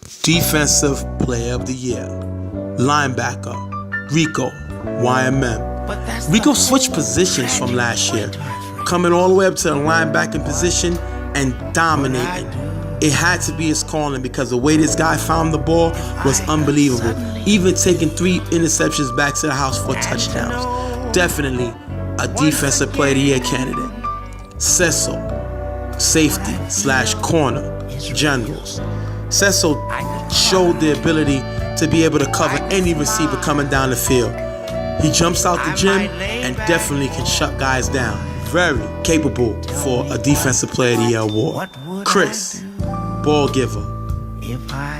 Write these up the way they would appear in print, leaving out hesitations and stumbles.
Defensive Player of the Year, linebacker, Rico, YMM. Rico switched positions from last year, coming all the way up to the linebacking position and dominating. It had to be his calling because the way this guy found the ball was unbelievable. Even taking 3 interceptions back to the house for touchdowns. Definitely a Defensive Player of the Year candidate. Cecil, safety / corner, generals. Cecil showed the ability to be able to cover any receiver coming down the field. He jumps out the gym and definitely can shut guys down. Very capable for a Defensive Player of the Year award. Chris, ball giver,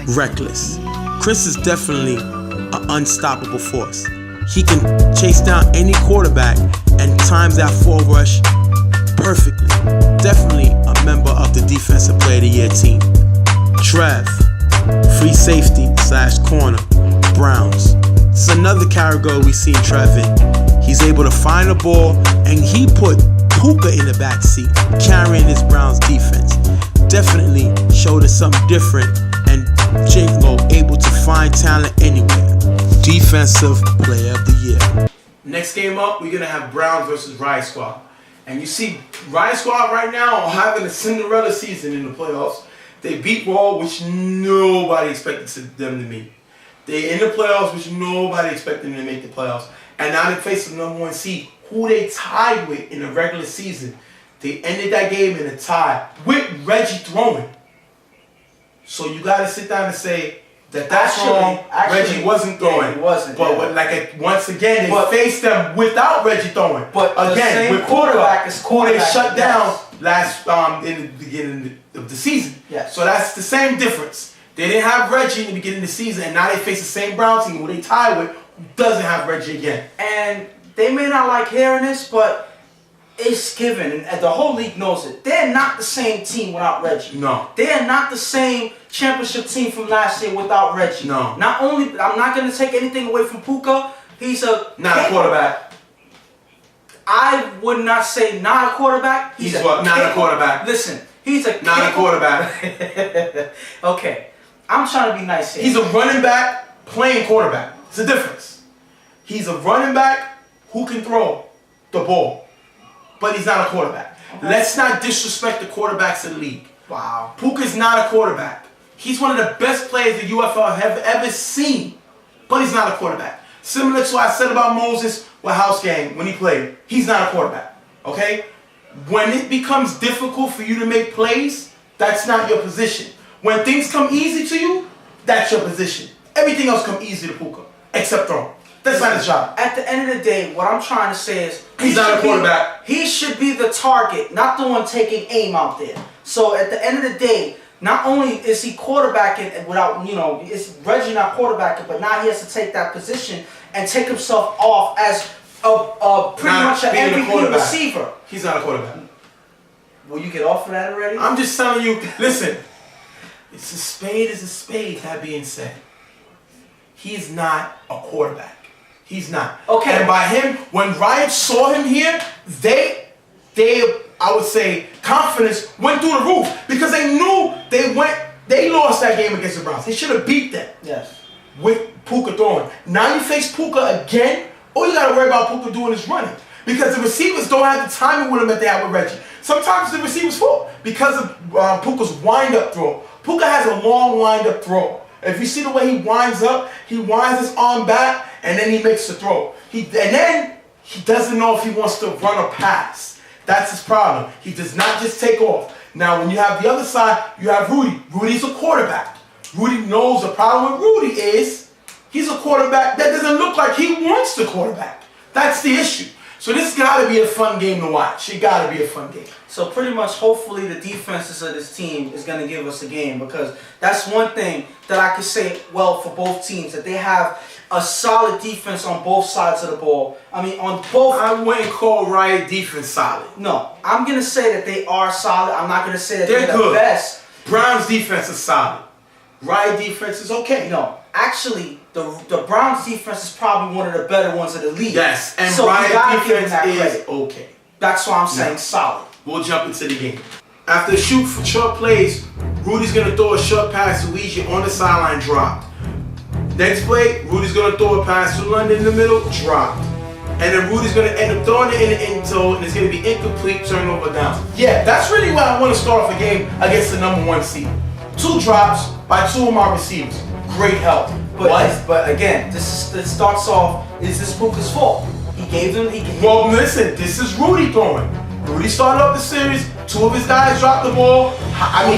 reckless. Chris is definitely an unstoppable force. He can chase down any quarterback and times that 4 rush perfectly. Definitely a member of the Defensive Player of the Year team. Trev, free safety / corner, Browns. This is another category we seen Trev in. He's able to find the ball, and he put Puka in the back seat, carrying this Browns defense. Definitely showed us something different, and Jingo able to find talent anywhere. Defensive Player of the Year. Next game up, we're gonna have Browns versus Riot Squad. And you see, Riot Squad right now are having a Cinderella season in the playoffs. They beat Raw, which nobody expected them to meet. They're in the playoffs, which nobody expected them to make the playoffs. And now they face the #1 seed, who they tied with in the regular season. They ended that game in a tie with Reggie throwing. So you got to sit down and say that's wrong. Reggie wasn't throwing. Yeah, he wasn't. But once again, they faced them without Reggie throwing. But again, with quarterback is quarterback. They shut down last in the beginning of the season. Yes. So that's the same difference. They didn't have Reggie in the beginning of the season, and now they face the same Brown team who they tie with, who doesn't have Reggie again. And they may not like hearing this, but it's given, and the whole league knows it. They're not the same team without Reggie. No. They are not the same championship team from last year without Reggie. No. Not only, I'm not going to take anything away from Puka. He's not a quarterback. I would not say not a quarterback. He's what? Not a quarterback. Listen, he's not a quarterback. Okay, I'm trying to be nice here. He's a running back playing quarterback. It's a difference. He's a running back who can throw the ball, but he's not a quarterback. Okay. Let's not disrespect the quarterbacks in the league. Wow. Puka's not a quarterback. He's one of the best players the UFL have ever seen, but he's not a quarterback. Similar to what I said about Moses with House Gang when he played. He's not a quarterback, okay? When it becomes difficult for you to make plays, that's not your position. When things come easy to you, that's your position. Everything else comes easy to Puka, except throwing. That's not his job. At the end of the day, what I'm trying to say is he's not a quarterback. He should be the target, not the one taking aim out there. So at the end of the day, not only is he quarterbacking without, is Reggie not quarterbacking, but now he has to take that position and take himself off as pretty much an MVP receiver. He's not a quarterback. Will you get off of that already? I'm just telling you, listen, it's a spade is a spade, that being said. He's not a quarterback. He's not. Okay. And by him, when Riot saw him here, I would say, confidence went through the roof because they knew they lost that game against the Browns. They should have beat them. Yes. With Puka throwing. Now you face Puka again, all you got to worry about Puka doing is running. Because the receivers don't have the timing with him that they have with Reggie. Sometimes the receivers fall because of Puka's wind-up throw. Puka has a long wind-up throw. If you see the way he winds up, he winds his arm back, and then he makes the throw. And then he doesn't know if he wants to run or pass. That's his problem. He does not just take off. Now, when you have the other side, you have Rudy. Rudy's a quarterback. Rudy knows the problem with Rudy is he's a quarterback that doesn't look like he wants the quarterback. That's the issue. So this got to be a fun game to watch. It got to be a fun game. So pretty much, hopefully, the defenses of this team is going to give us a game because that's one thing that I could say well for both teams, that they have a solid defense on both sides of the ball. I mean, on both. I wouldn't call Riot defense solid. No, I'm going to say that they are solid. I'm not going to say that they're good. The best. Browns defense is solid. Riot defense is okay. No, actually, the Browns defense is probably one of the better ones of the league. Yes, and so Riot defense is okay. That's why I'm saying solid. We'll jump into the game. After short plays, Rudy's gonna throw a short pass to Luigi on the sideline, dropped. Next play, Rudy's gonna throw a pass to London in the middle, dropped. And then Rudy's gonna end up throwing it in the end zone, and it's gonna be incomplete, turnover downs. Yeah, that's really why I want to start off a game against the number 1 seed. 2 drops by 2 of my receivers. Great help. But again, this starts off. Is this Puka's fault? He gave them. Well, listen, this is Rudy throwing. Rudy started up the series. 2 of his guys dropped the ball.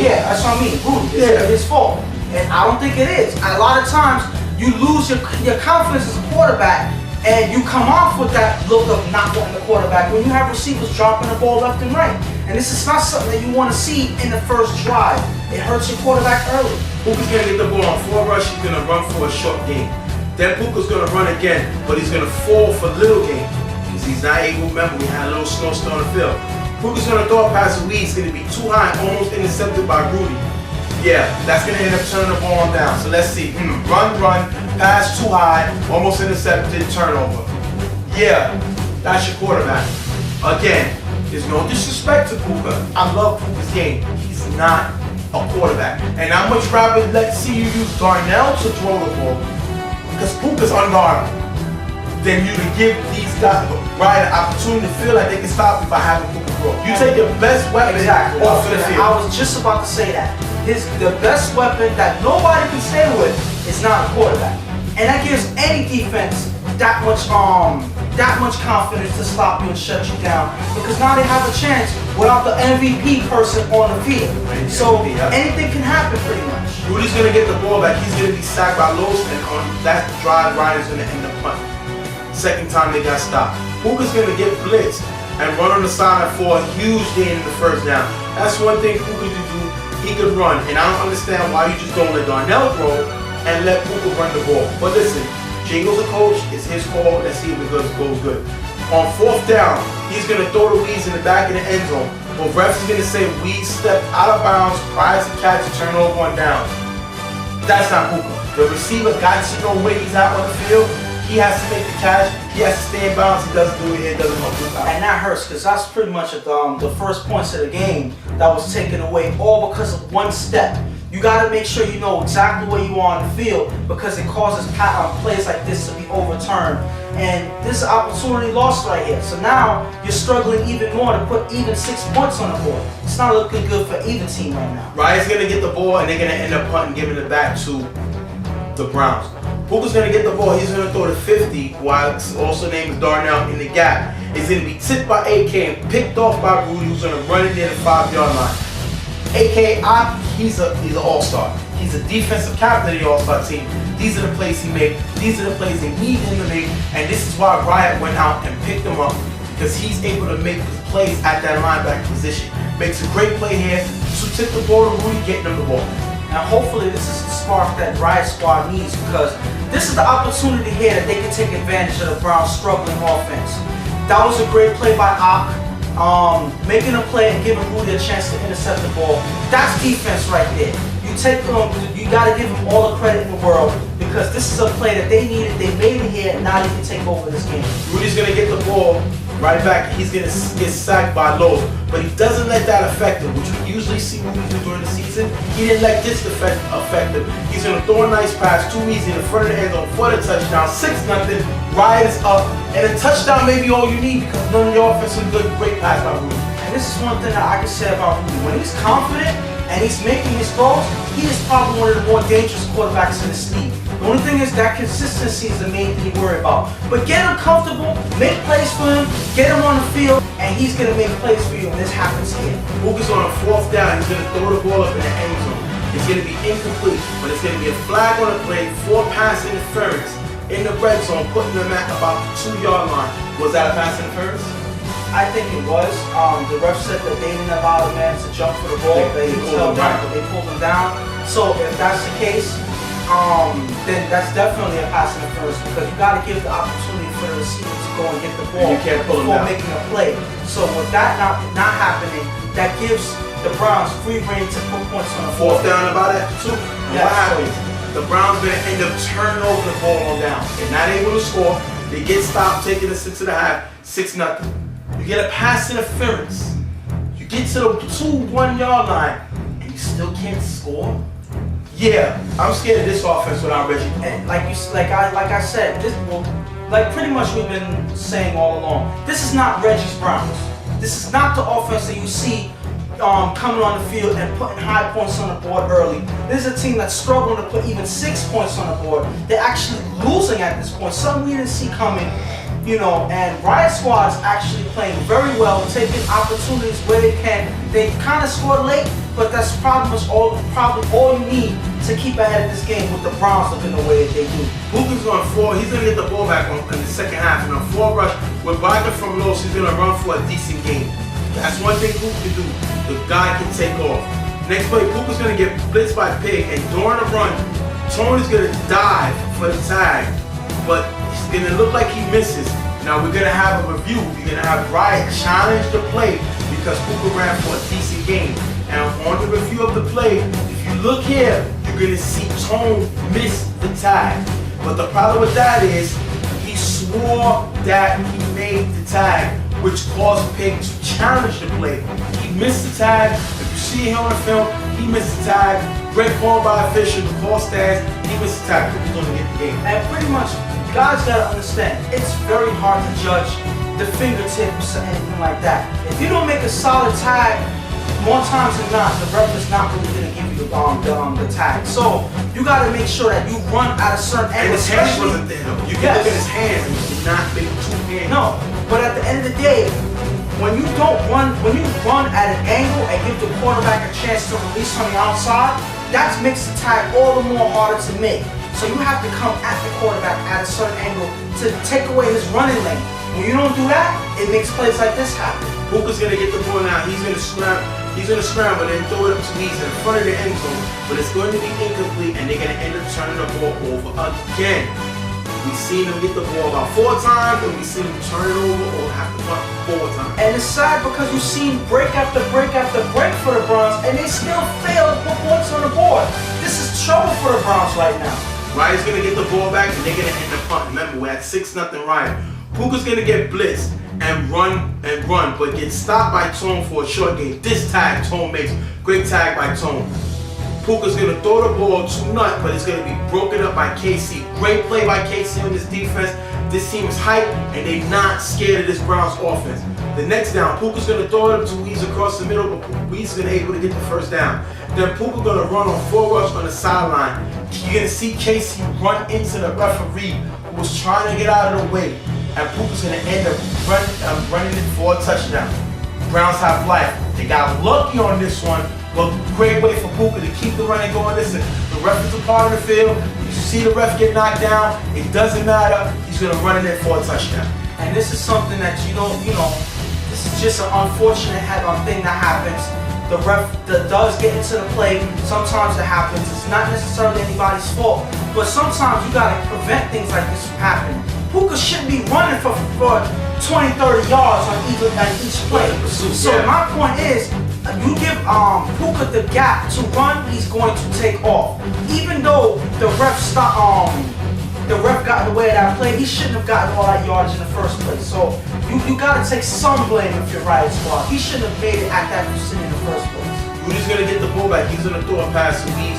Yeah, that's what I mean. Rudy, it's his fault, and I don't think it is. A lot of times, you lose your confidence as a quarterback. And you come off with that look of not wanting the quarterback when you have receivers dropping the ball left and right. And this is not something that you want to see in the first drive. It hurts your quarterback early. Puka's going to get the ball on 4 rush. He's going to run for a short gain. Then Puka's going to run again, but he's going to fall for little gain because he's not able. Remember, we had a little snowstorm on the field. Puka's going to throw a pass to Lee. It's going to be too high, almost intercepted by Rudy. Yeah, that's going to end up turning the ball down. So let's see. Run, pass too high, almost intercepted, turnover. Yeah, that's your quarterback. Again, there's no disrespect to Puka. I love Puka's game. He's not a quarterback. And I much rather see you use Darnell to throw the ball because Puka's unguardable than you to give these guys an opportunity to feel like they can stop you by having Puka throw. You take your best weapon off of the field. I was just about to say that. The best weapon that nobody can stay with is not a quarterback. And that gives any defense that much confidence to stop you and shut you down. Because now they have a chance without the MVP person on the field. So anything can happen pretty much. Rudy's gonna get the ball back. He's gonna be sacked by Los, and on that drive, Ryan's gonna end up punting. Second time they got stopped. Puka's gonna get blitzed and run on the sideline for a huge gain in the first down. That's one thing Puka can do. He could run, and I don't understand why you just don't let Darnell throw and let Puka run the ball. But listen, Jingo's a coach, it's his call, let's see if it goes good. On 4th down, he's gonna throw the Weeds in the back of the end zone. But refs is gonna say Weeds stepped out of bounds prior to catch and turn over on down. That's not Puka. The receiver got to know where he's at on the field. He has to make the catch. He has to stay in bounds. He doesn't do it here. Doesn't help him out. And that hurts because that's pretty much the first points of the game that was taken away all because of one step. You got to make sure you know exactly where you are on the field because it causes plays like this to be overturned. And this is an opportunity lost right here. So now you're struggling even more to put even 6 points on the board. It's not looking good for either team right now. Ryan's going to get the ball and they're going to end up punting, giving it back to the Browns. Puka's going to get the ball. He's going to throw to 50, while also named Darnell in the gap. It's going to be tipped by AK and picked off by Rudy, who's going to run it near the 5-yard line. AK, he's an all-star. He's a defensive captain of the all-star team. These are the plays he made. These are the plays they need him to make. And this is why Riot went out and picked him up, because he's able to make the plays at that linebacker position. Makes a great play here to tip the ball to Rudy, getting him the ball. Now hopefully this is the spark that Riot Squad needs, because this is the opportunity here that they can take advantage of the Browns' struggling offense. That was a great play by Ock, making a play and giving Rudy a chance to intercept the ball. That's defense right there. You got to give them all the credit in the world, because this is a play that they needed. They made it here, and now they can take over this game. Rudy's going to get the ball right back. He's going to get sacked by Lowe, but he doesn't let that affect him, which we usually see Rudy do during the season. He didn't let this affect him. He's going to throw a nice pass, too easy, in the front of the end zone for the touchdown, 6-0. Riot is up, and a touchdown may be all you need, because none of your offense is good. Great pass by Rudy. And this is one thing that I can say about Rudy. When he's confident and he's making his throws, he is probably one of the more dangerous quarterbacks in this league. The only thing is that consistency is the main thing you worry about. But get him comfortable, make plays for him, get him on the field, and he's going to make plays for you when this happens here. Puka's on a 4th down. He's going to throw the ball up in the end zone. It's going to be incomplete, but it's going to be a flag on the play for pass interference in the red zone, putting them at about the 2-yard line. Was that a pass interference? I think it was. The ref said that they didn't allow the man to jump for the ball. They pulled him down. So if that's the case, then that's definitely a pass interference, because you got to give the opportunity for the receiver to go and get the ball before making a play. So with that not happening, that gives the Browns free reign to put points on the 4th down about that too. Yeah, what happens? The Browns going to end up turning over the ball on down. They're not able to score. They get stopped, taking the 6.5, 6-0. You get a pass interference. You get to the 2 1-yard line, and you still can't score. Yeah, I'm scared of this offense without Reggie. And like I said, this like pretty much we've been saying all along. This is not Reggie's Browns. This is not the offense that you see coming on the field and putting high points on the board early. This is a team that's struggling to put even 6 points on the board. They're actually losing at this point. Something we didn't see coming, you know. And Riot Squad is actually playing very well, taking opportunities where they can. They kind of scored late, but that's probably all you need to keep ahead of this game with the Browns looking the way that they do. Puka's going to he's going to get the ball back in the second half. And on 4 rush, with blocking from low, he's going to run for a decent game. That's one thing Puka can do. The guy can take off. Next play, Puka's going to get blitzed by Pig, and during the run, Tony's going to dive for the tag, but it's going to look like he misses. Now we're going to have a review. We're going to have Riot challenge the play because Puka ran for a decent game. And on the review of the play, if you look here, you're going to see Tone miss the tag. But the problem with that is he swore that he made the tag, which caused Pig to challenge the play. He missed the tag. If you see him on the film, he missed the tag. Great call by official. The call stands. He missed the tag. He's going to get the game. And pretty much, guys gotta understand, it's very hard to judge the fingertips or anything like that. If you don't make a solid tag, more times than not, the ref is not really gonna give you the tag. So you gotta make sure that you run at a certain angle. And his hand wasn't there though. You can look at his hands and he did not make 2 hands. No, but at the end of the day, when you run at an angle and give the quarterback a chance to release on the outside, that makes the tag all the more harder to make. So you have to come at the quarterback at a certain angle to take away his running lane. When you don't do that, it makes plays like this happen. Puka's gonna get the ball now. He's gonna scramble and then throw it up to Weezer in front of the end zone, but it's going to be incomplete, and they're gonna end up turning the ball over again. We've seen them get the ball about 4 times, and we've seen them turn it over or have to punt 4 times. And it's sad because you've seen break after break after break for the Browns, and they still fail to put points on the board. This is trouble for the Browns right now. Riot's gonna get the ball back, and they're gonna end up punting. Remember, we're at 6-0 Riot. Puka's gonna get blitzed and run, but get stopped by Tone for a short game. This tag Tone makes. Great tag by Tone. Puka's gonna throw the ball to Nut, but it's gonna be broken up by KC. Great play by KC on this defense. This team is hyped, and they're not scared of this Browns offense. The next down, Puka's gonna throw it up to Weezer across the middle, but Weezer's gonna be able to get the first down. Then Puka gonna run on 4 rush on the sideline. You're gonna see KC run into the referee who was trying to get out of the way, and Puka's gonna end up running it for a touchdown. Browns have life. They got lucky on this one, but great way for Puka to keep the running going. Listen, the ref is a part of the field. You see the ref get knocked down, it doesn't matter. He's gonna run it in for a touchdown. And this is something that this is just an unfortunate thing that happens. The ref does get into the play. Sometimes it happens. It's not necessarily anybody's fault, but sometimes you gotta prevent things like this from happening. Puka shouldn't be running for 20, 30 yards on each play. So my point is, you give Puka the gap to run, he's going to take off. Even though the ref got in the way of that play, he shouldn't have gotten all that yardage in the first place. So you gotta take some blame if you're Riot Squad. He shouldn't have made it at that position in the first place. Rudy's gonna get the ball back. He's gonna throw a pass to Weez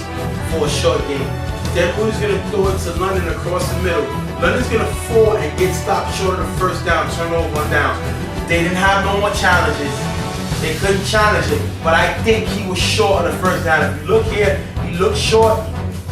for a short game. Then Rudy's gonna throw it to London across the middle. London's gonna fall and get stopped short of the first down, turnover on down. They didn't have no more challenges. They couldn't challenge it, but I think he was short of the first down. If you look here, he looked short,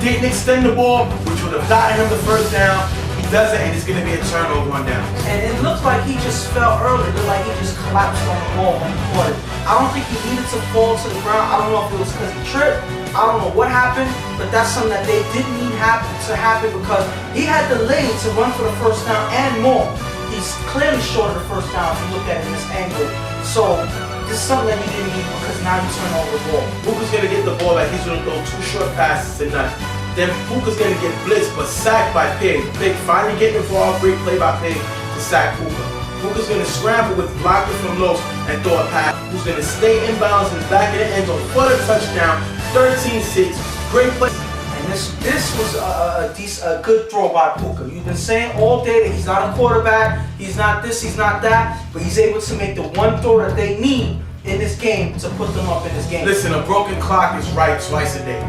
didn't extend the ball, which would have gotten him the first down. He doesn't, and it's gonna be a turnover on down. And it looks like he just fell early. It looked like he just collapsed on the ball when he caught it. I don't think he needed to fall to the ground. I don't know if it was because he tripped. I don't know what happened, but that's something that they didn't need to happen because he had the lane to run for the first down and more. He's clearly short of the first down if you look at it in this angle. So this is something that you didn't need because now you turn over the ball. Puka's gonna get the ball back. He's gonna throw 2 short passes to Nut. Then Puka's gonna get blitzed but sacked by Pig. Pig finally getting involved. Great play by Pig to sack Puka. Puka's gonna scramble with blocking from low and throw a pass. Who's gonna stay inbounds in the back of the end zone for the touchdown. 13-6. Great play. And this was a good throw by Puka. You've been saying all day that he's not a quarterback, he's not this, he's not that, but he's able to make the one throw that they need in this game to put them up in this game. Listen, a broken clock is right twice a day.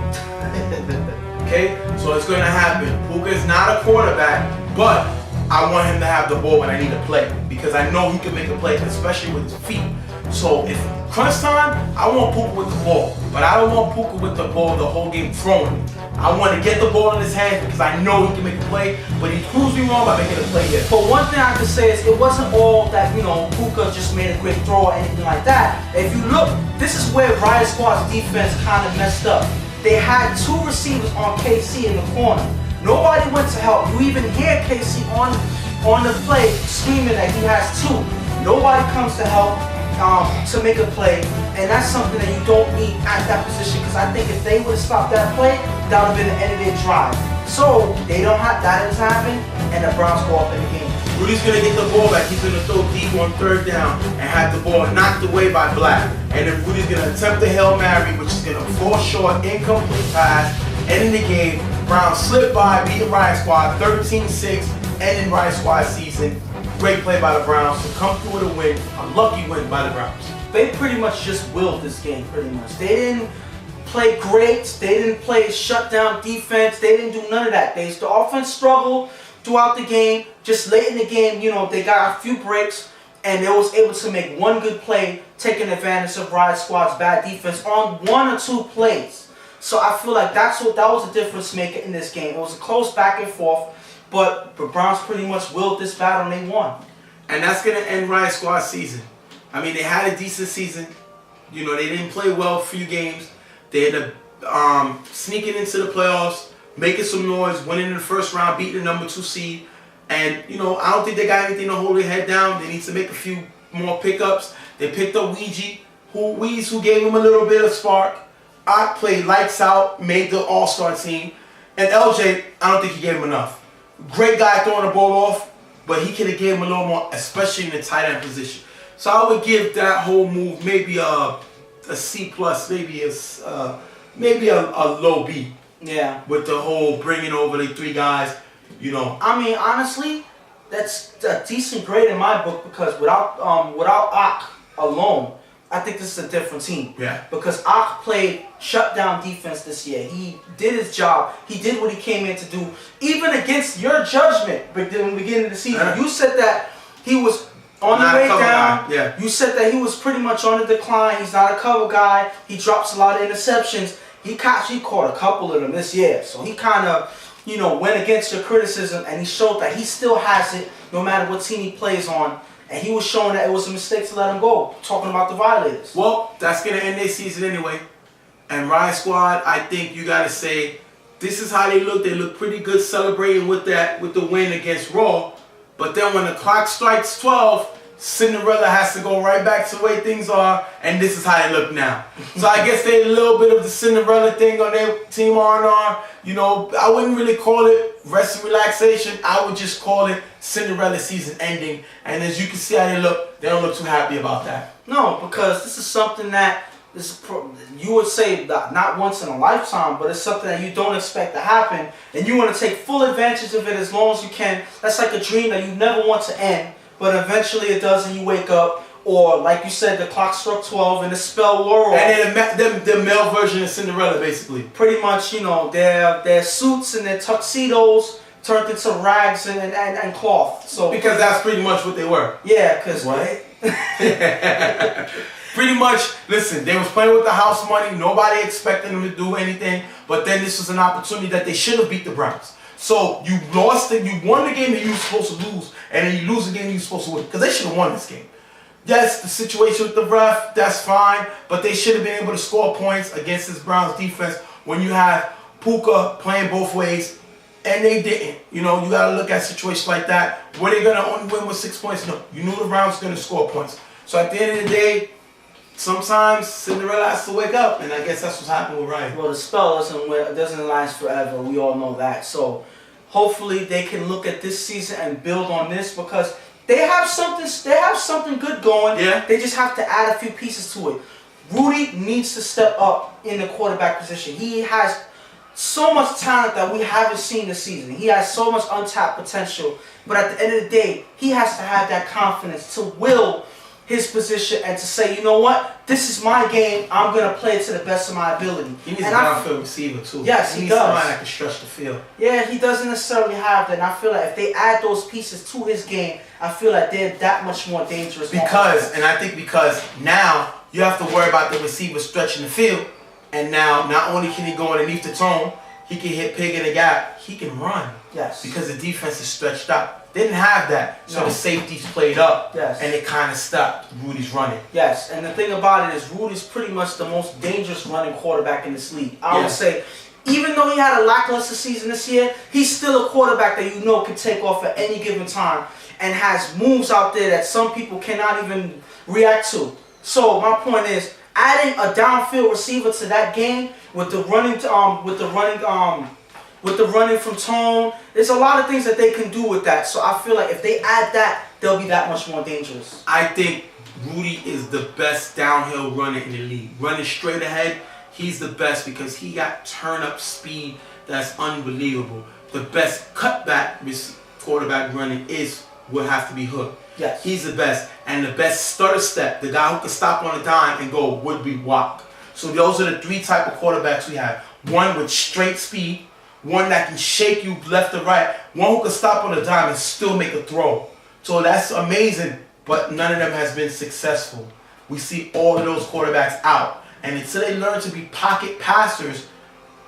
Okay? So it's going to happen. Puka is not a quarterback, but I want him to have the ball when I need to play because I know he can make a play, especially with his feet. So if crunch time, I want Puka with the ball, but I don't want Puka with the ball the whole game throwing it. I want to get the ball in his hands because I know he can make a play, but he proves me wrong by making a play here. But one thing I can say is it wasn't all that, Puka just made a great throw or anything like that. If you look, this is where Riot Squad's defense kind of messed up. They had two receivers on KC in the corner. Nobody went to help. You even hear KC on the play screaming that he has two. Nobody comes to help to make a play, and that's something that you don't need at that position because I think if they would have stopped that play, that would have been the end of their drive. So they don't have that doesn't happen, and the Browns go up in the game. Rudy's gonna get the ball back. He's gonna throw deep on third down and have the ball knocked away by Black. And then Rudy's gonna attempt the Hail Mary, which is gonna fall short, incomplete pass, ending the game. Browns slip by, beat the Riot Squad 13-6, ending Riot Squad season. Great play by the Browns to come through with a win, a lucky win by the Browns. They pretty much just willed this game, pretty much. They didn't play great. They didn't play shutdown defense. They didn't do none of that. The offense struggled throughout the game. Just late in the game, they got a few breaks, and they was able to make one good play, taking advantage of Riot Squad's bad defense on one or two plays. So I feel like that was a difference maker in this game. It was a close back and forth. But the Browns pretty much willed this battle and they won. And that's going to end Riot Squad's season. I mean, they had a decent season. They didn't play well a few games. They ended up sneaking into the playoffs, making some noise, winning in the first round, beating the number 2 seed. And, I don't think they got anything to hold their head down. They need to make a few more pickups. They picked up Weeze, who gave them a little bit of spark. Ott played lights out, made the all-star team. And LJ, I don't think he gave him enough. Great guy throwing the ball off, but he could have gave him a little more, especially in the tight end position. So I would give that whole move maybe a C+, maybe a low B. Yeah. With the whole bringing over the 3 guys, I mean, honestly, that's a decent grade in my book because without Ak alone, I think this is a different team. Yeah. Because Ak played shutdown defense this year. He did his job. He did what he came in to do. Even against your judgment in the beginning of the season. You said that he was on the way down. Yeah. You said that he was pretty much on the decline. He's not a cover guy. He drops a lot of interceptions. He caught a couple of them this year. So he kind of, went against your criticism and he showed that he still has it no matter what team he plays on. And he was showing that it was a mistake to let him go, talking about the violators. Well, that's going to end their season anyway. And Riot Squad, I think you got to say, this is how they look. They look pretty good celebrating with the win against Raw. But then when the clock strikes 12, Cinderella has to go right back to the way things are, and this is how they look now. So I guess they had a little bit of the Cinderella thing on their team R&R. I wouldn't really call it rest and relaxation. I would just call it Cinderella season ending. And as you can see how they don't look too happy about that. No, because this is something that you would say not once in a lifetime, but it's something that you don't expect to happen, and you want to take full advantage of it as long as you can. That's like a dream that you never want to end. But eventually it does and you wake up, or like you said, the clock struck 12 and the spell wore off. And then the male version of Cinderella, basically. Pretty much, their suits and their tuxedos turned into rags and cloth. So because that's pretty much what they were. Yeah, because... What? Pretty much, listen, they was playing with the house money. Nobody expected them to do anything. But then this was an opportunity that they should have beat the Browns. So you won the game that you were supposed to lose, and then you lose the game you were supposed to win. Because they should have won this game. Yes, the situation with the ref, that's fine, but they should have been able to score points against this Browns defense when you have Puka playing both ways, and they didn't. You got to look at situations like that. Were they going to only win with 6 points? No. You knew the Browns were going to score points. So at the end of the day, sometimes Cinderella has to wake up, and I guess that's what's happened with Ryan. Well, the spell doesn't last forever. We all know that. So hopefully they can look at this season and build on this because they have something good going. Yeah. They just have to add a few pieces to it. Rudy needs to step up in the quarterback position. He has so much talent that we haven't seen this season. He has so much untapped potential. But at the end of the day, he has to have that confidence to will his position and to say, you know what, this is my game. I'm gonna play it to the best of my ability. He needs a downfield receiver too. Yes, he needs does. Somebody that can stretch the field. Yeah, he doesn't necessarily have that. And I feel like if they add those pieces to his game, I feel like they're that much more dangerous. Because now you have to worry about the receiver stretching the field, and now not only can he go underneath the tone, he can hit pig in the gap. He can run. Yes. Because the defense is stretched out. They didn't have that, so the safeties played up. Yes. And it kind of stopped Rudy's running. Yes, and the thing about it is Rudy's pretty much the most dangerous running quarterback in this league. I would say, even though he had a lackluster season this year, he's still a quarterback that you know can take off at any given time and has moves out there that some people cannot even react to. So my point is, adding a downfield receiver to that game with the running from tone, there's a lot of things that they can do with that. So I feel like if they add that, they'll be that much more dangerous. I think Rudy is the best downhill runner in the league. Running straight ahead, he's the best because he got turn-up speed that's unbelievable. The best cutback quarterback running will have to be Hook. Yes. He's the best. And the best stutter step, the guy who can stop on a dime and go, would be Watt. So those are the three type of quarterbacks we have. One with straight speed, one that can shake you left or right, one who can stop on a dime and still make a throw. So that's amazing, but none of them has been successful. We see all of those quarterbacks out. And until they learn to be pocket passers,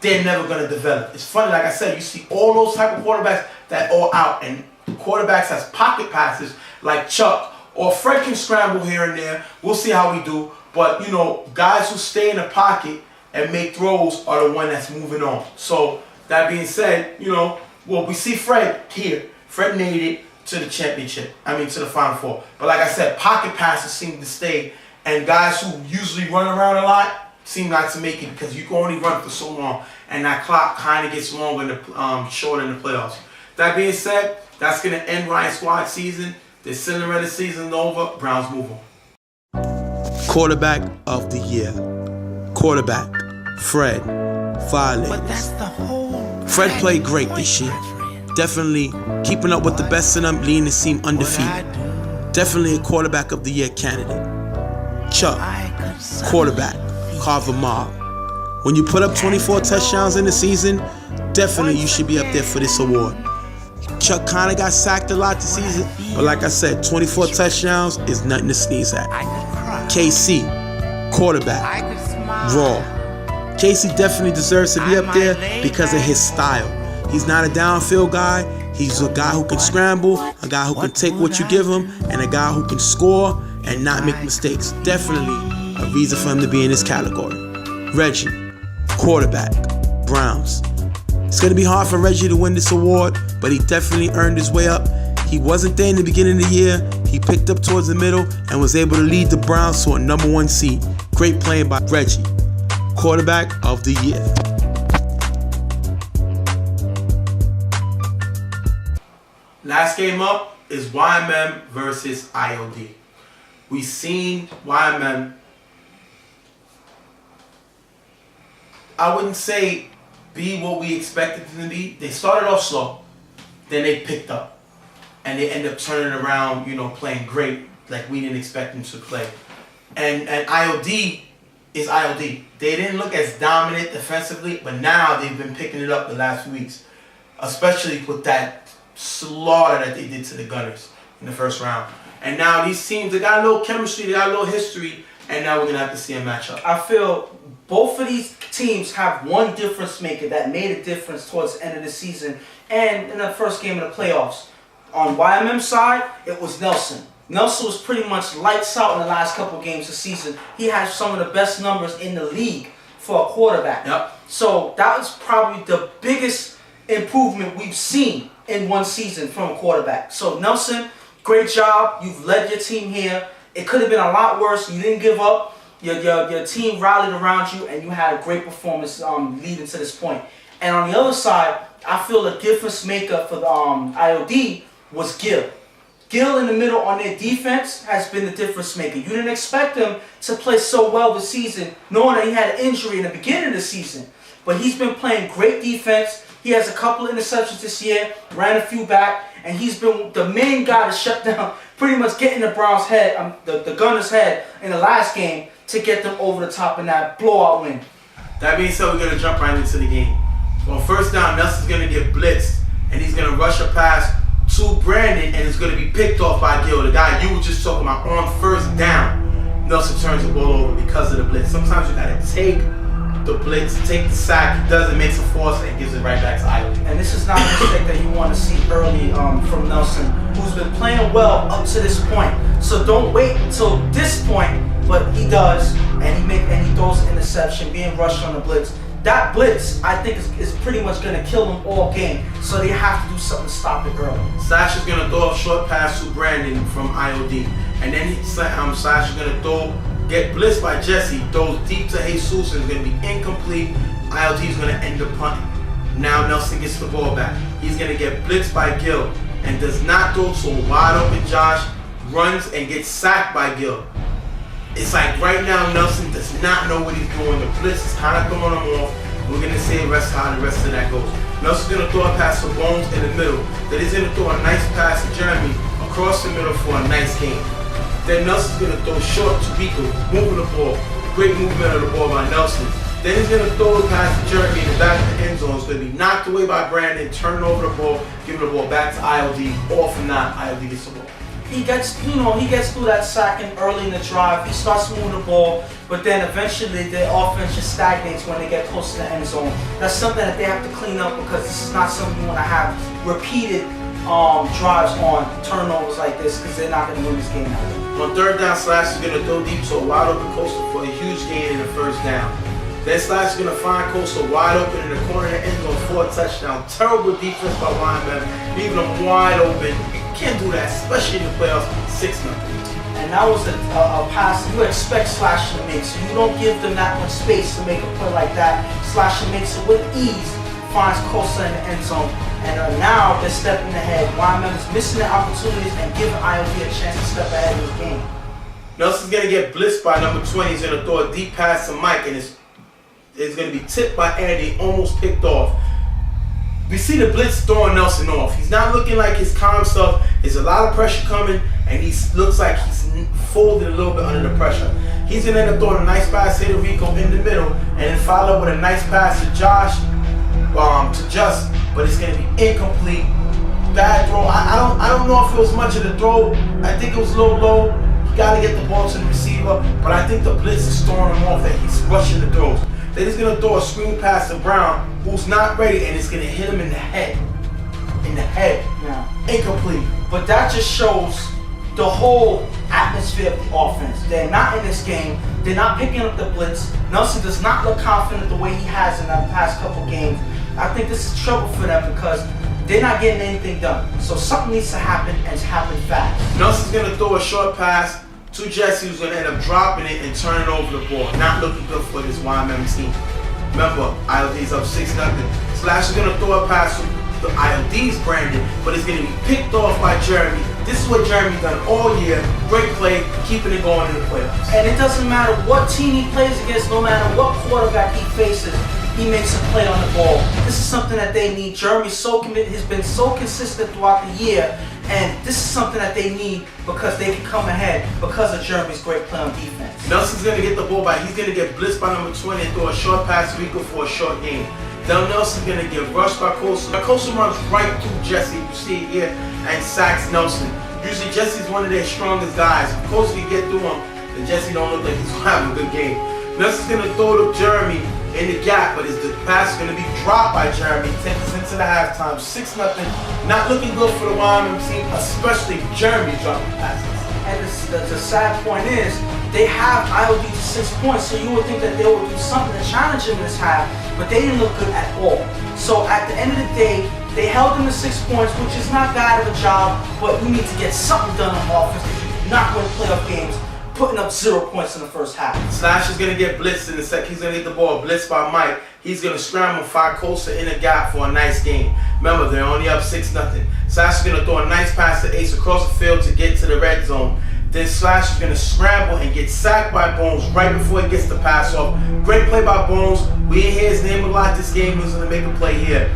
they're never going to develop. It's funny, like I said, you see all those type of quarterbacks that are out. And quarterbacks as pocket passers like Chuck or Fred can scramble here and there. We'll see how we do. But, you know, guys who stay in the pocket and make throws are the one that's moving on. So, that being said, you know, well, we see Fred here. Fred made it to the championship. To the Final Four. But like I said, pocket passes seem to stay. And guys who usually run around a lot seem not to make it because you can only run for so long. And that clock kind of gets longer, shorter in the playoffs. That being said, that's going to end Ryan Squad season. The Cinderella season is over. Browns move on. Quarterback of the year. Quarterback, Fred. Violators. Fred played great this year. Definitely keeping up with the best in them, leading the team undefeated. Definitely a quarterback of the year candidate. Chuck, quarterback, Carver Mob. When you put up 24 touchdowns in the season, definitely you should be up there for this award. Chuck kind of got sacked a lot this season, but like I said, 24 touchdowns is nothing to sneeze at. KC, quarterback, Raw. KC definitely deserves to be up there because of his style. He's not a downfield guy. He's a guy who can scramble, a guy who can take what you give him, and a guy who can score and not make mistakes. Definitely a reason for him to be in this category. Reggie, quarterback, Browns. It's going to be hard for Reggie to win this award, but he definitely earned his way up. He wasn't there in the beginning of the year. He picked up towards the middle and was able to lead the Browns to a #1 seed. Great playing by Reggie. Quarterback of the year. Last game up is YMM versus IOD. We've seen YMM, I wouldn't say be what we expected them to be. They started off slow, then they picked up, and they end up turning around, playing great like we didn't expect them to play. And IOD is IOD. They didn't look as dominant defensively, but now they've been picking it up the last few weeks, especially with that slaughter that they did to the Gunners in the first round. And now these teams, they got a little chemistry, they got a little history, and now we're going to have to see a matchup. I feel both of these teams have one difference maker that made a difference towards the end of the season and in the first game of the playoffs. On YMM side, it was Nelson. Nelson was pretty much lights out in the last couple of games of the season. He has some of the best numbers in the league for a quarterback. Yep. So that was probably the biggest improvement we've seen in one season from a quarterback. So Nelson, great job. You've led your team here. It could have been a lot worse. You didn't give up. Your team rallied around you, and you had a great performance leading to this point. And on the other side, I feel the difference maker for the IOD was Gill. Gill in the middle on their defense has been the difference maker. You didn't expect him to play so well this season, knowing that he had an injury in the beginning of the season. But he's been playing great defense. He has a couple of interceptions this year, ran a few back, and he's been the main guy to shut down, pretty much getting the Browns' head, the Gunners' head in the last game to get them over the top in that blowout win. That being said, we're going to jump right into the game. On first down, Nelson's going to get blitzed, and he's going to rush a pass to Brandon, and it's going to be picked off by Gil, the guy you were just talking about. On first down, Nelson turns the ball over because of the blitz. Sometimes you got to take the blitz, take the sack, he does it, makes a force, and gives it right back to Iowa. And this is not a mistake that you want to see early from Nelson, who's been playing well up to this point. So don't wait until this point, but he does, and he throws an interception, being rushed on the blitz. That blitz, I think, is pretty much going to kill them all game. So they have to do something to stop it early. Slash is going to throw a short pass to Brandon from IOD. And then Slash is going to get blitzed by Jesse, throws deep to Jesus, and it's going to be incomplete. IOD is going to end up punting. Now Nelson gets the ball back. He's going to get blitzed by Gil and does not throw to a wide open Josh, runs and gets sacked by Gil. It's like right now Nelson does not know what he's doing. The blitz is kind of throwing him off. We're going to see how the rest of that goes. Nelson's going to throw a pass to Bones in the middle. Then he's going to throw a nice pass to Jeremy across the middle for a nice game. Then Nelson's going to throw short to Rico, moving the ball. Great movement of the ball by Nelson. Then he's going to throw the pass to Jeremy in the back of the end zone. It's going to be knocked away by Brandon, turning over the ball, giving the ball back to IOD. Off and not, IOD gets the ball. He gets through that sacking early in the drive. He starts moving the ball, but then eventually the offense just stagnates when they get close to the end zone. That's something that they have to clean up, because this is not something you want to have repeated drives on turnovers like this, because they're not going to win this game now. On third down, Slash is going to throw deep to a wide open Coastal for a huge gain in the first down. Then Slash is going to find Coastal wide open in the corner of the end zone for a touchdown. Terrible defense by linemen, leaving them wide open. Can't do that, especially in the playoffs. 6-0. And that was a pass you expect Slash to make, so you don't give them that much space to make a play like that. Slash makes it with ease, finds Costa in the end zone, and now they're stepping ahead. Wyman is missing the opportunities and giving IOD a chance to step ahead in the game. Nelson's going to get blitzed by number 20. He's going to throw a deep pass to Mike, and it's going to be tipped by Andy, almost picked off. We see the blitz throwing Nelson off. He's not looking like his calm self. There's a lot of pressure coming, and he looks like he's folded a little bit under the pressure. He's going to end up throwing a nice pass to Rico in the middle, and then follow with a nice pass to Josh, to Just, but it's going to be incomplete. Bad throw. I don't know if it was much of the throw. I think it was a little low. You got to get the ball to the receiver, but I think the blitz is throwing him off, that he's rushing the throws. Then he's going to throw a screen pass to Brown, who's not ready, and it's going to hit him in the head. Yeah. Incomplete. But that just shows the whole atmosphere of the offense. They're not in this game. They're not picking up the blitz. Nelson does not look confident the way he has in the past couple games. I think this is trouble for them, because they're not getting anything done. So something needs to happen, and it's happening fast. Nelson's going to throw a short pass to Jesse, who's going to end up dropping it and turning over the ball. Not looking good for this YMM team. Remember, IOD's up 6-0. Slash is going to throw a pass to the IOD's Brandon, but it's going to be picked off by Jeremy. This is what Jeremy's done all year. Great play, keeping it going in the playoffs. And it doesn't matter what team he plays against, no matter what quarterback he faces, he makes a play on the ball. This is something that they need. Jeremy's so committed, has been so consistent throughout the year, and this is something that they need, because they can come ahead because of Jeremy's great play on defense. Nelson's going to get the ball back. He's going to get blitzed by number 20 and throw a short pass to Rico for a short gain. Then Nelson's going to get rushed by Costa. Costa runs right through Jesse, you see it here, and sacks Nelson. Usually Jesse's one of their strongest guys. If Costa can get through him, then Jesse don't look like he's going to have a good game. Nelson's going to throw to Jeremy in the gap, but the pass is going to be dropped by Jeremy. Takes us into the halftime, 6-0. Not looking good for the Wyoming team, especially Jeremy dropping passes. And the sad point is, they have IOD to 6 points, so you would think that they would do something to challenge him in this half, but they didn't look good at all. So at the end of the day, they held him to 6 points, which is not bad of a job, but we need to get something done on offense. If you're not going to playoff games, putting up 0 points in the first half. Slash is going to get blitzed in the second. He's going to get the ball blitzed by Mike. He's going to scramble, find Costa in the gap for a nice game. Remember, they're only up 6-0. Slash is going to throw a nice pass to Ace across the field to get to the red zone. Then Slash is going to scramble and get sacked by Bones right before he gets the pass off. Great play by Bones. We didn't hear his name a lot this game. He was going to make a play here.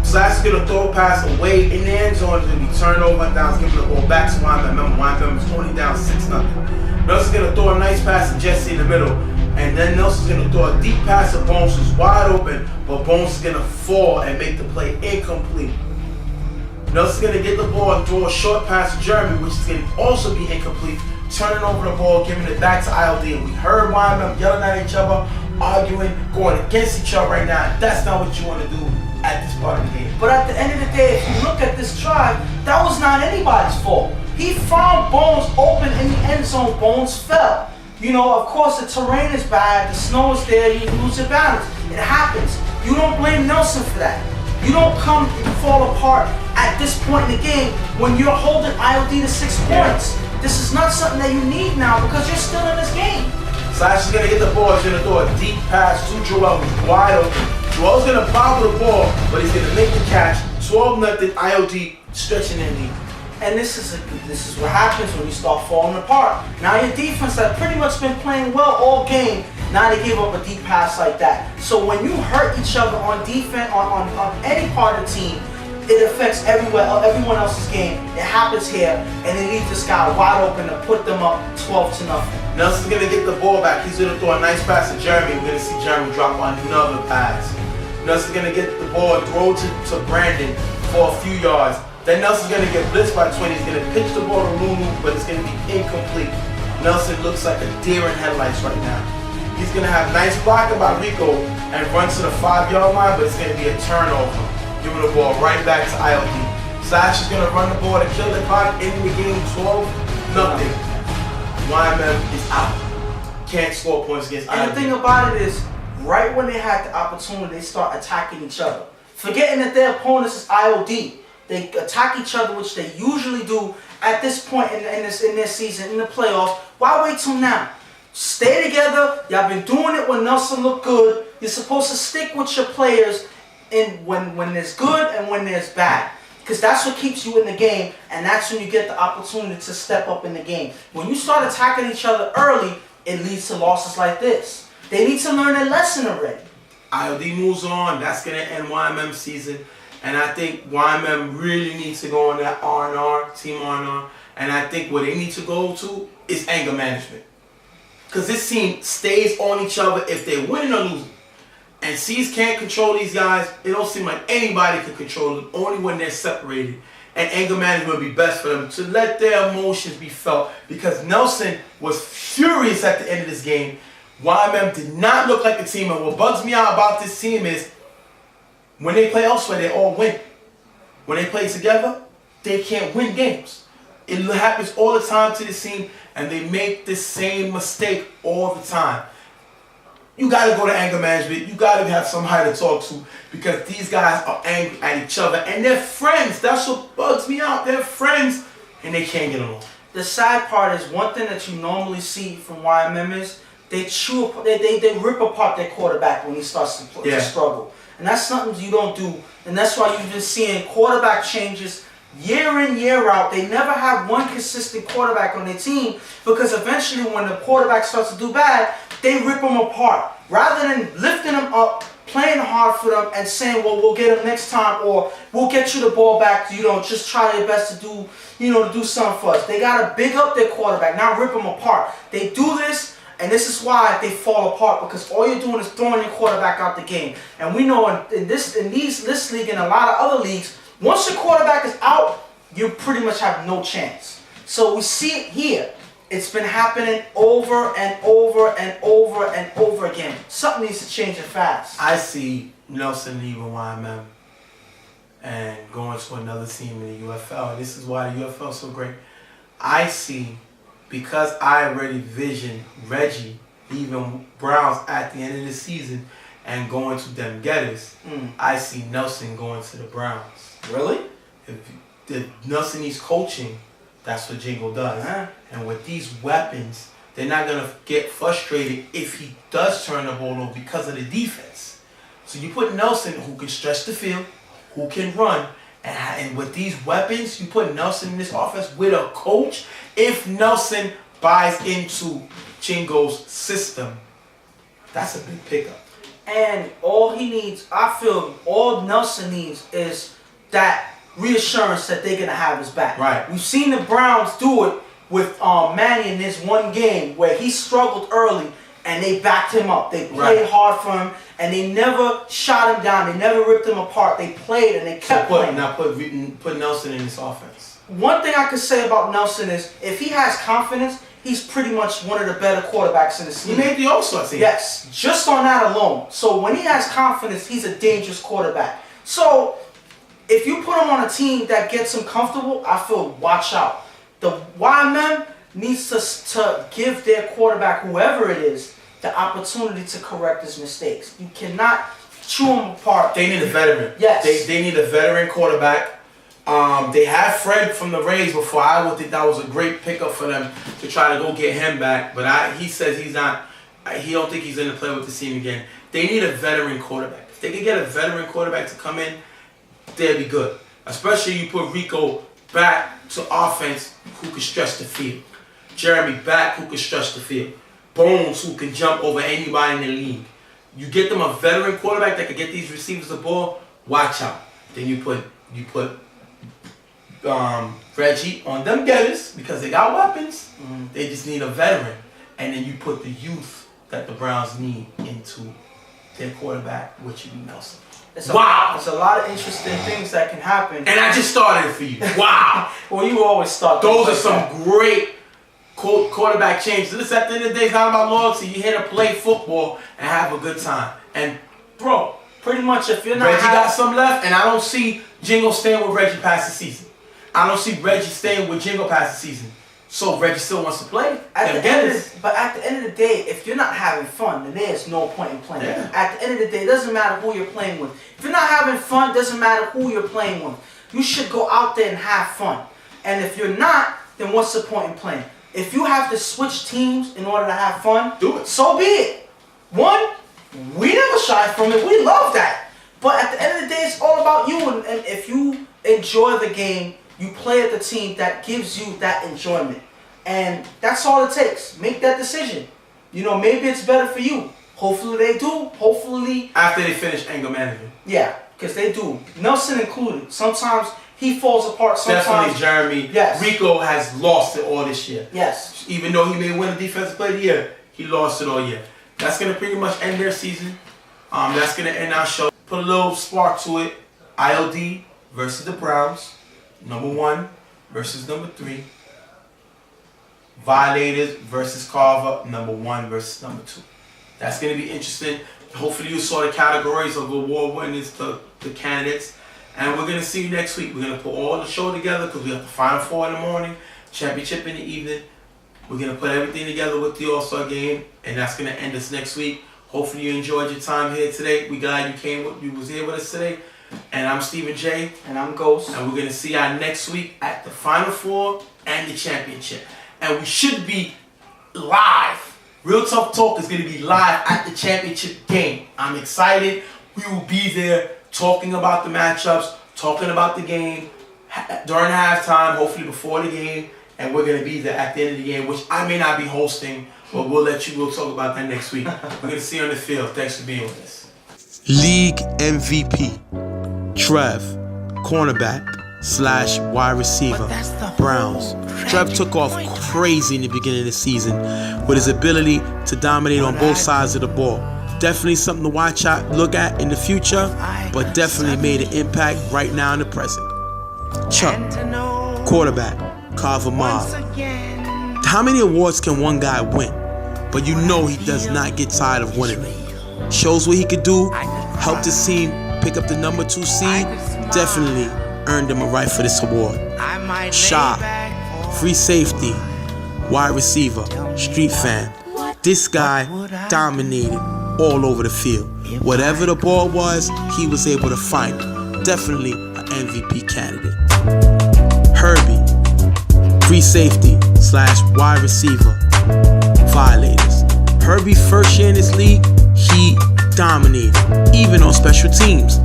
Slash is going to throw a pass away in the end zone. It's going to be turned over and down, giving the ball back to Wyman. Remember, Wyman is only down 6-0. Nelson's going to throw a nice pass to Jesse in the middle. And then Nelson's going to throw a deep pass to Bones, who's wide open, but Bones is going to fall and make the play incomplete. Nelson's going to get the ball and throw a short pass to Jeremy, which is going to also be incomplete, turning over the ball, giving it back to ILD. And we heard Wyman yelling at each other, arguing, going against each other right now. That's not what you want to do at this part of the game. But at the end of the day, if you look at this drive, that was not anybody's fault. He found Bones open in the end zone. Bones fell. You know, of course, the terrain is bad. The snow is there. You lose your balance. It happens. You don't blame Nelson for that. You don't come and fall apart at this point in the game when you're holding ILD to 6 points. This is not something that you need now because you're still in this game. Slash is going to get the ball. He's going to throw a deep pass to Joel, who's wide open. Joel's going to bobble the ball, but he's going to make the catch. 12-0 ILD stretching in lead. And this is what happens when you start falling apart. Now your defense has pretty much been playing well all game. Now they give up a deep pass like that. So when you hurt each other on defense, on any part of the team, it affects everyone else's game. It happens here, and they leave this guy wide open to put them up 12-0. Nelson's going to get the ball back. He's going to throw a nice pass to Jeremy. We're going to see Jeremy drop another pass. Nelson's going to get the ball and throw to Brandon for a few yards. Then Nelson's going to get blitzed by 20. He's going to pitch the ball to Lulu, but it's going to be incomplete. Nelson looks like a deer in headlights right now. He's going to have nice blocking by Rico and run to the 5-yard line, but it's going to be a turnover. Giving the ball right back to ILD. Slash is going to run the ball to kill the clock, ending the game 12-0. Wyman is out. Can't score points against ILD. And the thing about it is, right when they had the opportunity, they start attacking each other. Forgetting that their opponents is ILD. They attack each other, which they usually do at this point in their season, in the playoffs. Why wait till now? Stay together. Y'all been doing it when Nelson looked good. You're supposed to stick with your players when there's good and when there's bad. Because that's what keeps you in the game, and that's when you get the opportunity to step up in the game. When you start attacking each other early, it leads to losses like this. They need to learn their lesson already. ILD moves on. That's going to end YMM season. And I think YMM really needs to go on that R&R, team R&R. And I think what they need to go to is anger management. Because this team stays on each other if they win or lose. And C's can't control these guys. It don't seem like anybody can control them, only when they're separated. And anger management would be best for them to let their emotions be felt. Because Nelson was furious at the end of this game. YMM did not look like the team. And what bugs me out about this team is when they play elsewhere, they all win. When they play together, they can't win games. It happens all the time to this team, and they make the same mistake all the time. You got to go to anger management. You got to have somebody to talk to because these guys are angry at each other, and they're friends. That's what bugs me out. They're friends, and they can't get along. The sad part is one thing that you normally see from YMM is they rip apart their quarterback when he starts to struggle. And that's something you don't do. And that's why you've been seeing quarterback changes year in, year out. They never have one consistent quarterback on their team because eventually when the quarterback starts to do bad, they rip them apart. Rather than lifting them up, playing hard for them, and saying, well, we'll get them next time, or we'll get you the ball back, just try your best to do something for us. They got to big up their quarterback, not rip them apart. They do this. And this is why they fall apart because all you're doing is throwing your quarterback out the game. And we know in this league and a lot of other leagues, once your quarterback is out, you pretty much have no chance. So we see it here. It's been happening over and over and over and over again. Something needs to change it fast. I see Nelson leaving YMM and going to another team in the UFL. And this is why the UFL is so great. I see. Because I already visioned Reggie leaving Browns at the end of the season and going to them Getters, I see Nelson going to the Browns. Really? If Nelson needs coaching, that's what Jingle does. Uh-huh. And with these weapons, they're not going to get frustrated if he does turn the ball over because of the defense. So you put Nelson, who can stretch the field, who can run, and with these weapons, you put Nelson in this offense with a coach. If Nelson buys into Jingo's system, that's a big pickup. And all he needs, I feel, all Nelson needs is that reassurance that they're going to have his back. Right. We've seen the Browns do it with Manny in this one game where he struggled early and they backed him up. They played hard for him and they never shot him down. They never ripped him apart. They played and they kept playing. Now put Nelson in this offense. One thing I could say about Nelson is if he has confidence, he's pretty much one of the better quarterbacks in the league. He made the All-Star team. Yes, just on that alone. So when he has confidence, he's a dangerous quarterback. So if you put him on a team that gets him comfortable, I feel watch out. The YMM needs to give their quarterback, whoever it is, the opportunity to correct his mistakes. You cannot chew him apart. They need a veteran. Yes. They need a veteran quarterback. They had Fred from the Rays before. I would think that was a great pickup for them to try to go get him back. But he says he's not. He don't think he's going to play with the team again. They need a veteran quarterback. If they could get a veteran quarterback to come in, they'd be good. Especially you put Rico back to offense who can stretch the field. Jeremy back who can stretch the field. Bones who can jump over anybody in the league. You get them a veteran quarterback that can get these receivers the ball. Watch out. Then you put Reggie on them getters because they got weapons. They just need a veteran. And then you put the youth that the Browns need into their quarterback, which would be Nelson. Wow! There's a lot of interesting things that can happen. And I just started it for you. Wow! Well, you always start. Those are some great quarterback changes. Listen, at the end of the day, it's not about loyalty. You're here to play football and have a good time. And, bro, pretty much if you're not Reggie got some left, and I don't see Jingle staying with Reggie past the season. I don't see Reggie staying with Jingle past the season. So Reggie still wants to play. But at the end of the day, if you're not having fun, then there's no point in playing. Yeah. At the end of the day, it doesn't matter who you're playing with. If you're not having fun, it doesn't matter who you're playing with. You should go out there and have fun. And if you're not, then what's the point in playing? If you have to switch teams in order to have fun, do it. So be it. One, we never shy from it. We love that. But at the end of the day, it's all about you. And if you enjoy the game, you play at the team that gives you that enjoyment. And that's all it takes. Make that decision. You know, maybe it's better for you. Hopefully they do. Hopefully. After they finish anger management. Yeah, because they do. Nelson included. Sometimes he falls apart. Sometimes. Definitely Jeremy. Yes. Rico has lost it all this year. Yes. Even though he may win the Defensive Player of the Year, he lost it all year. That's going to pretty much end their season. That's going to end our show. Put a little spark to it. ILD versus the Browns. Number 1 versus number 3. Violators versus Carver. Number 1 versus number 2. That's going to be interesting. Hopefully you saw the categories of award winners, the candidates. And we're going to see you next week. We're going to put all the show together because we have the Final Four in the morning, championship in the evening. We're going to put everything together with the All-Star game. And that's going to end us next week. Hopefully you enjoyed your time here today. We glad you was here with us today. And I'm Stephen J. And I'm Ghost. And we're going to see y'all next week at the Final Four and the championship. And we should be live. Real Tough Talk is going to be live at the championship game. I'm excited. We will be there talking about the matchups, talking about the game during halftime, hopefully before the game. And we're going to be there at the end of the game, which I may not be hosting, but we'll talk about that next week. We're going to see you on the field. Thanks for being with us. League MVP, Trev, cornerback / wide receiver, Browns. Trev took off crazy in the beginning of the season with his ability to dominate on both sides of the ball. Definitely something to look at in the future, but definitely made an impact right now in the present. Chuck, quarterback, Carver Mob. How many awards can one guy win? But you know he does not get tired of winning them. Shows what he could do, helped his team pick up the number 2 seed, definitely earned him a right for this award. Shy, free safety, wide receiver, street fan. This guy dominated all over the field. Whatever the ball was, he was able to find it. Definitely an MVP candidate. Herbie, free safety / wide receiver, Violators. Herbie first year in this league, he dominated, even on special teams.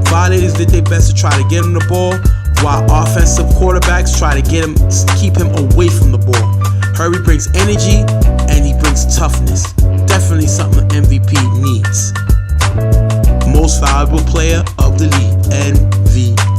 Violators did their best to try to get him the ball, while offensive quarterbacks try to keep him away from the ball. Herbie brings energy and he brings toughness. Definitely something MVP needs. Most Valuable Player of the League, MVP.